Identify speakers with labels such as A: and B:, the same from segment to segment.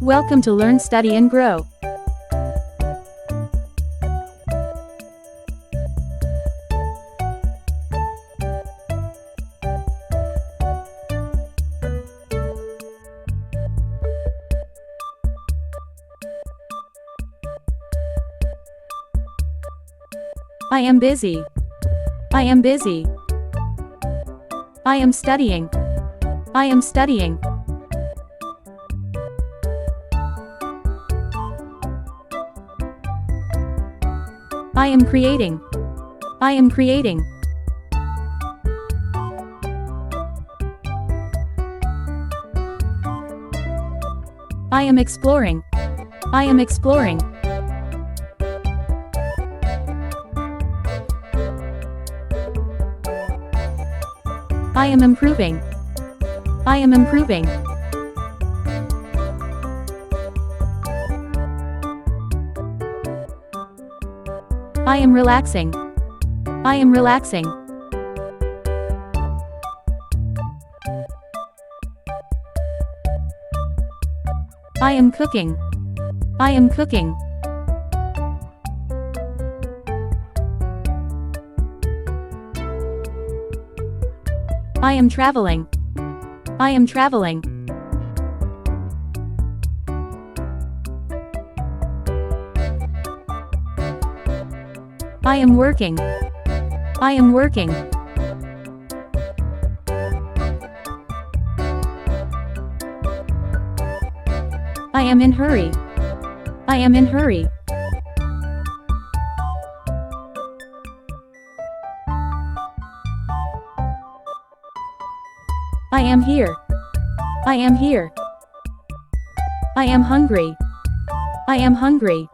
A: Welcome to Learn, Study and Grow. I am busy. I am busy. I am studying. I am studying. I am creating. I am creating. I am exploring. I am exploring. I am improving. I am improving. I am relaxing. I am relaxing. I am cooking. I am cooking. I am traveling. I am traveling. I am working. I am working. I am in hurry. I am in hurry. I am here. I am here. I am hungry. I am hungry.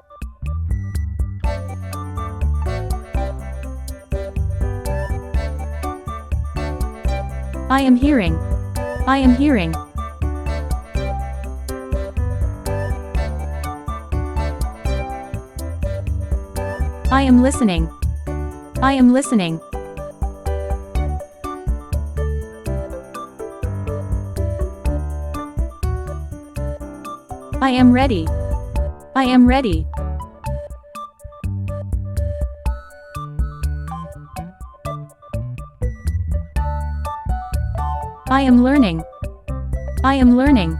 A: I am hearing. I am hearing. I am listening. I am listening. I am ready. I am ready. I am learning. I am learning.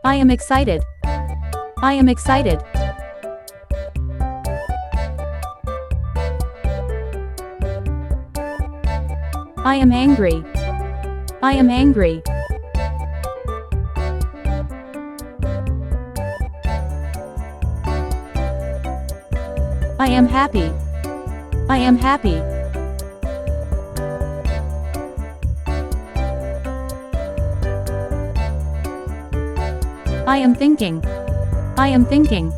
A: I am excited. I am excited. I am angry. I am angry. I am happy. I am happy. I am thinking. I am thinking.